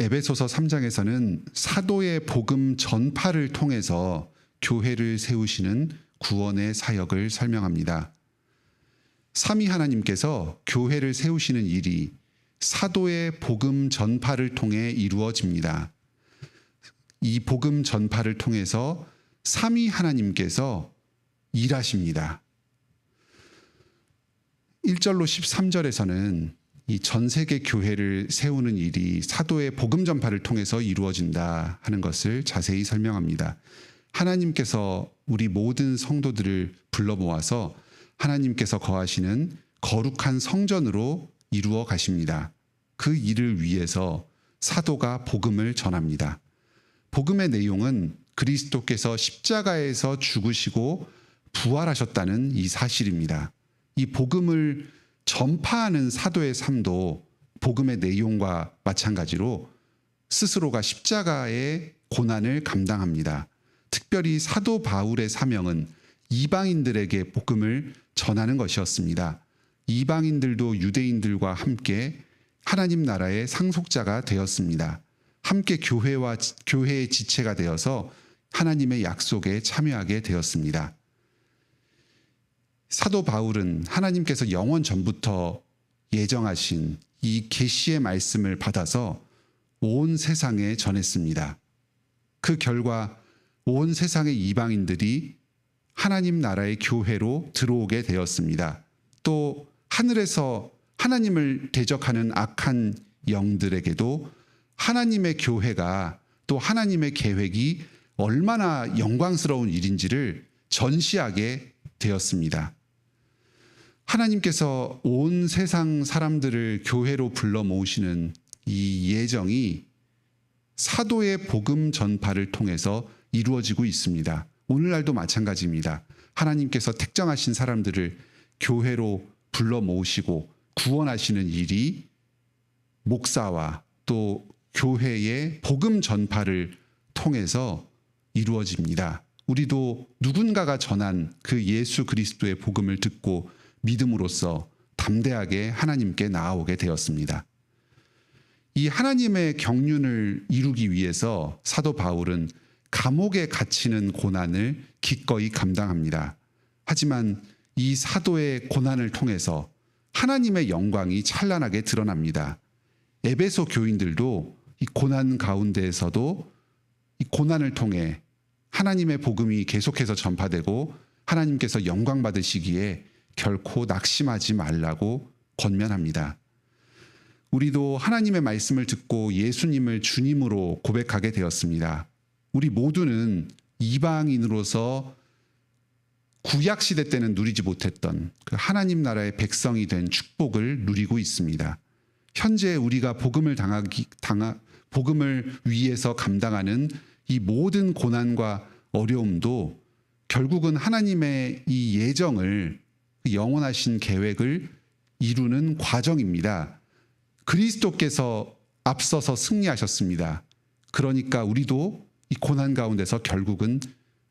에베소서 3장에서는 사도의 복음 전파를 통해서 교회를 세우시는 구원의 사역을 설명합니다. 삼위 하나님께서 교회를 세우시는 일이 사도의 복음 전파를 통해 이루어집니다. 이 복음 전파를 통해서 삼위 하나님께서 일하십니다. 1절로 13절에서는 이 전 세계 교회를 세우는 일이 사도의 복음 전파를 통해서 이루어진다 하는 것을 자세히 설명합니다. 하나님께서 우리 모든 성도들을 불러 모아서 하나님께서 거하시는 거룩한 성전으로 이루어 가십니다. 그 일을 위해서 사도가 복음을 전합니다. 복음의 내용은 그리스도께서 십자가에서 죽으시고 부활하셨다는 이 사실입니다. 이 복음을 전파하는 사도의 삶도 복음의 내용과 마찬가지로 스스로가 십자가의 고난을 감당합니다. 특별히 사도 바울의 사명은 이방인들에게 복음을 전하는 것이었습니다. 이방인들도 유대인들과 함께 하나님 나라의 상속자가 되었습니다. 함께 교회의 지체가 되어서 하나님의 약속에 참여하게 되었습니다. 사도 바울은 하나님께서 영원 전부터 예정하신 이 계시의 말씀을 받아서 온 세상에 전했습니다. 그 결과 온 세상의 이방인들이 하나님 나라의 교회로 들어오게 되었습니다. 또 하늘에서 하나님을 대적하는 악한 영들에게도 하나님의 교회가 또 하나님의 계획이 얼마나 영광스러운 일인지를 전시하게 되었습니다. 하나님께서 온 세상 사람들을 교회로 불러 모으시는 이 예정이 사도의 복음 전파를 통해서 이루어지고 있습니다. 오늘날도 마찬가지입니다. 하나님께서 택정하신 사람들을 교회로 불러 모으시고 구원하시는 일이 목사와 또 교회의 복음 전파를 통해서 이루어집니다. 우리도 누군가가 전한 그 예수 그리스도의 복음을 듣고 믿음으로써 담대하게 하나님께 나아오게 되었습니다. 이 하나님의 경륜을 이루기 위해서 사도 바울은 감옥에 갇히는 고난을 기꺼이 감당합니다. 하지만 이 사도의 고난을 통해서 하나님의 영광이 찬란하게 드러납니다. 에베소 교인들도 이 고난 가운데에서도 이 고난을 통해 하나님의 복음이 계속해서 전파되고 하나님께서 영광 받으시기에 결코 낙심하지 말라고 권면합니다. 우리도 하나님의 말씀을 듣고 예수님을 주님으로 고백하게 되었습니다. 우리 모두는 이방인으로서 구약 시대 때는 누리지 못했던 그 하나님 나라의 백성이 된 축복을 누리고 있습니다. 현재 우리가 복음을 위해서 감당하는 이 모든 고난과 어려움도 결국은 하나님의 이 예정을 영원하신 계획을 이루는 과정입니다. 그리스도께서 앞서서 승리하셨습니다. 그러니까 우리도 이 고난 가운데서 결국은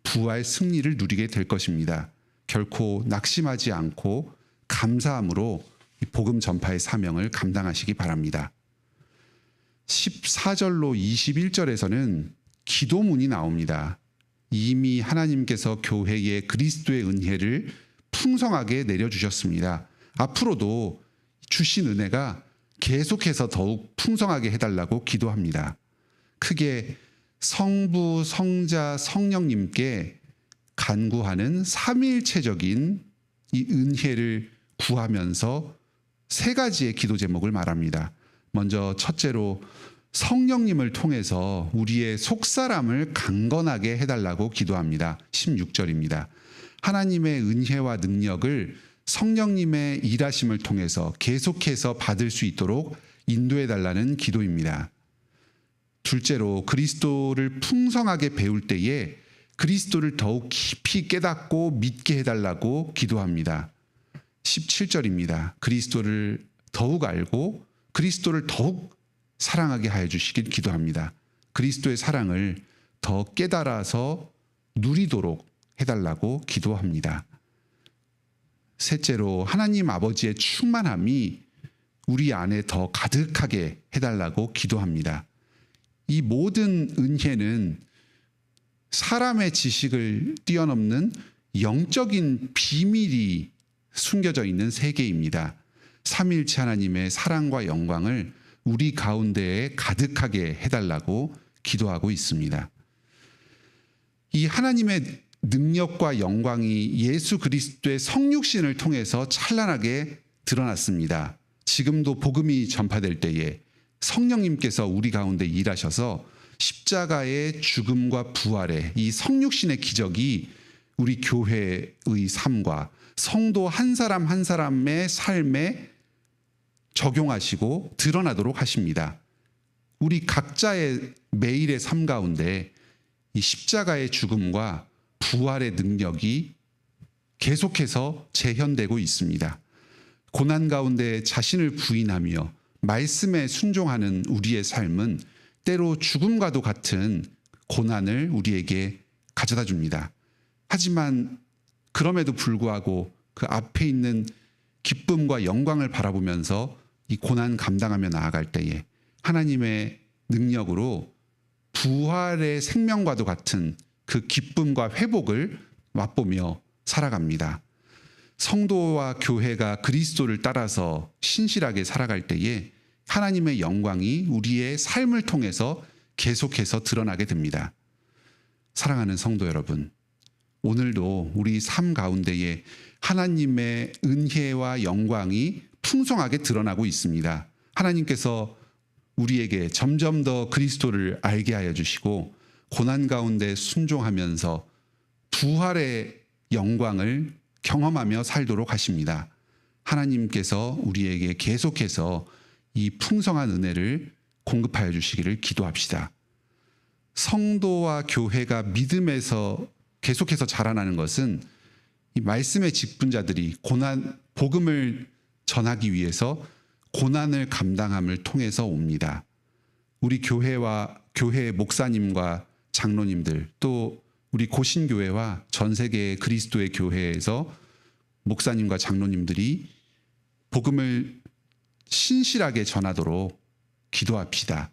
부활 승리를 누리게 될 것입니다. 결코 낙심하지 않고 감사함으로 이 복음 전파의 사명을 감당하시기 바랍니다. 14절로 21절에서는 기도문이 나옵니다. 이미 하나님께서 교회에 그리스도의 은혜를 풍성하게 내려주셨습니다. 앞으로도 주신 은혜가 계속해서 더욱 풍성하게 해달라고 기도합니다. 크게 성부, 성자, 성령님께 간구하는 삼위일체적인 이 은혜를 구하면서 세 가지의 기도 제목을 말합니다. 먼저 첫째로 성령님을 통해서 우리의 속사람을 강건하게 해달라고 기도합니다. 16절입니다. 하나님의 은혜와 능력을 성령님의 일하심을 통해서 계속해서 받을 수 있도록 인도해달라는 기도입니다. 둘째로 그리스도를 풍성하게 배울 때에 그리스도를 더욱 깊이 깨닫고 믿게 해달라고 기도합니다. 17절입니다. 그리스도를 더욱 알고 그리스도를 더욱 사랑하게 하여 주시길 기도합니다. 그리스도의 사랑을 더 깨달아서 누리도록 해달라고 기도합니다. 셋째로 하나님 아버지의 충만함이 우리 안에 더 가득하게 해달라고 기도합니다. 이 모든 은혜는 사람의 지식을 뛰어넘는 영적인 비밀이 숨겨져 있는 세계입니다. 삼위일체 하나님의 사랑과 영광을 우리 가운데에 가득하게 해달라고 기도하고 있습니다. 이 하나님의 능력과 영광이 예수 그리스도의 성육신을 통해서 찬란하게 드러났습니다. 지금도 복음이 전파될 때에 성령님께서 우리 가운데 일하셔서 십자가의 죽음과 부활의 이 성육신의 기적이 우리 교회의 삶과 성도 한 사람 한 사람의 삶에 적용하시고 드러나도록 하십니다. 우리 각자의 매일의 삶 가운데 이 십자가의 죽음과 부활의 능력이 계속해서 재현되고 있습니다. 고난 가운데 자신을 부인하며 말씀에 순종하는 우리의 삶은 때로 죽음과도 같은 고난을 우리에게 가져다 줍니다. 하지만 그럼에도 불구하고 그 앞에 있는 기쁨과 영광을 바라보면서 이 고난 감당하며 나아갈 때에 하나님의 능력으로 부활의 생명과도 같은 그 기쁨과 회복을 맛보며 살아갑니다. 성도와 교회가 그리스도를 따라서 신실하게 살아갈 때에 하나님의 영광이 우리의 삶을 통해서 계속해서 드러나게 됩니다. 사랑하는 성도 여러분, 오늘도 우리 삶 가운데에 하나님의 은혜와 영광이 풍성하게 드러나고 있습니다. 하나님께서 우리에게 점점 더 그리스도를 알게 하여 주시고 고난 가운데 순종하면서 부활의 영광을 경험하며 살도록 하십니다. 하나님께서 우리에게 계속해서 이 풍성한 은혜를 공급하여 주시기를 기도합시다. 성도와 교회가 믿음에서 계속해서 자라나는 것은 이 말씀의 직분자들이 복음을 전하기 위해서 고난을 감당함을 통해서 옵니다. 우리 교회와 교회의 목사님과 장로님들, 또 우리 고신교회와 전 세계의 그리스도의 교회에서 목사님과 장로님들이 복음을 신실하게 전하도록 기도합시다.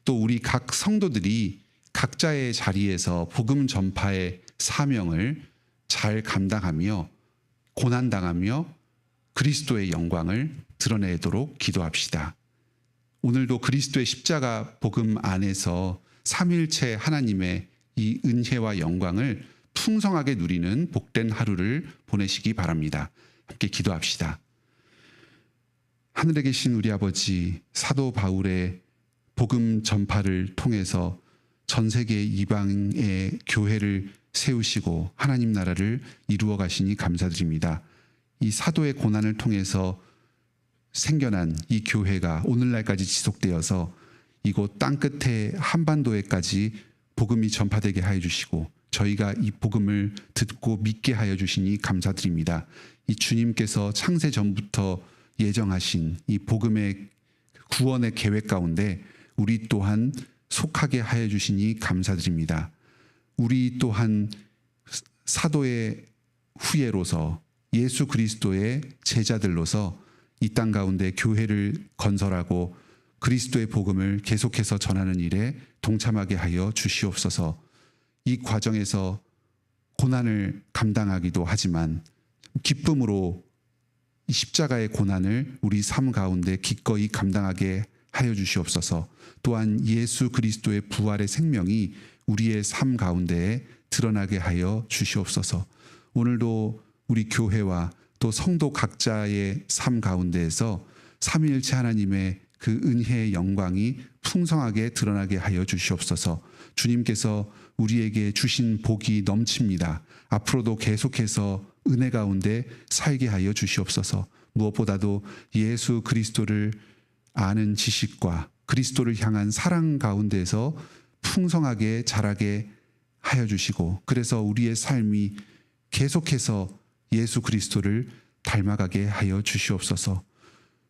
또 우리 각 성도들이 각자의 자리에서 복음 전파의 사명을 잘 감당하며 고난당하며 그리스도의 영광을 드러내도록 기도합시다. 오늘도 그리스도의 십자가 복음 안에서 삼위일체 하나님의 이 은혜와 영광을 풍성하게 누리는 복된 하루를 보내시기 바랍니다. 함께 기도합시다. 하늘에 계신 우리 아버지, 사도 바울의 복음 전파를 통해서 전 세계 이방의 교회를 세우시고 하나님 나라를 이루어 가시니 감사드립니다. 이 사도의 고난을 통해서 생겨난 이 교회가 오늘날까지 지속되어서 이곳 땅끝의 한반도에까지 복음이 전파되게 하여 주시고 저희가 이 복음을 듣고 믿게 하여 주시니 감사드립니다. 이 주님께서 창세 전부터 예정하신 이 복음의 구원의 계획 가운데 우리 또한 속하게 하여 주시니 감사드립니다. 우리 또한 사도의 후예로서 예수 그리스도의 제자들로서 이 땅 가운데 교회를 건설하고 그리스도의 복음을 계속해서 전하는 일에 동참하게 하여 주시옵소서. 이 과정에서 고난을 감당하기도 하지만 기쁨으로 이 십자가의 고난을 우리 삶 가운데 기꺼이 감당하게 하여 주시옵소서. 또한 예수 그리스도의 부활의 생명이 우리의 삶 가운데에 드러나게 하여 주시옵소서. 오늘도 우리 교회와 또 성도 각자의 삶 가운데에서 삼위일체 하나님의 그 은혜의 영광이 풍성하게 드러나게 하여 주시옵소서. 주님께서 우리에게 주신 복이 넘칩니다. 앞으로도 계속해서 은혜 가운데 살게 하여 주시옵소서. 무엇보다도 예수 그리스도를 아는 지식과 그리스도를 향한 사랑 가운데서 풍성하게 자라게 하여 주시고 그래서 우리의 삶이 계속해서 예수 그리스도를 닮아가게 하여 주시옵소서.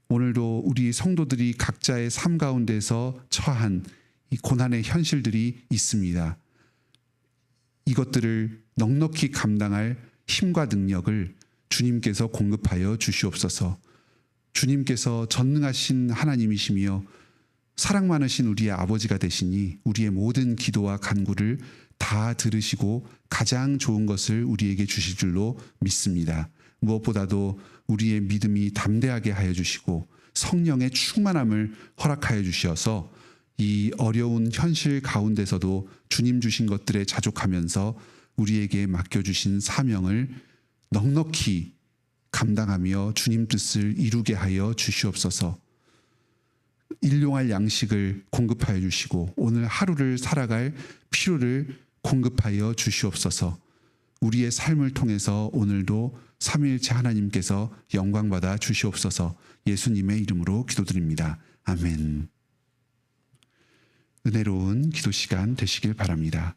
오늘도 우리 성도들이 각자의 삶 가운데서 처한 이 고난의 현실들이 있습니다. 이것들을 넉넉히 감당할 힘과 능력을 주님께서 공급하여 주시옵소서. 주님께서 전능하신 하나님이시며 사랑 많으신 우리의 아버지가 되시니 우리의 모든 기도와 간구를 다 들으시고 가장 좋은 것을 우리에게 주실 줄로 믿습니다. 무엇보다도 우리의 믿음이 담대하게 하여 주시고 성령의 충만함을 허락하여 주시어서 이 어려운 현실 가운데서도 주님 주신 것들에 자족하면서 우리에게 맡겨주신 사명을 넉넉히 감당하며 주님 뜻을 이루게 하여 주시옵소서. 일용할 양식을 공급하여 주시고 오늘 하루를 살아갈 필요를 공급하여 주시옵소서. 우리의 삶을 통해서 오늘도 삼위일체 하나님께서 영광받아 주시옵소서. 예수님의 이름으로 기도드립니다. 아멘. 은혜로운 기도 시간 되시길 바랍니다.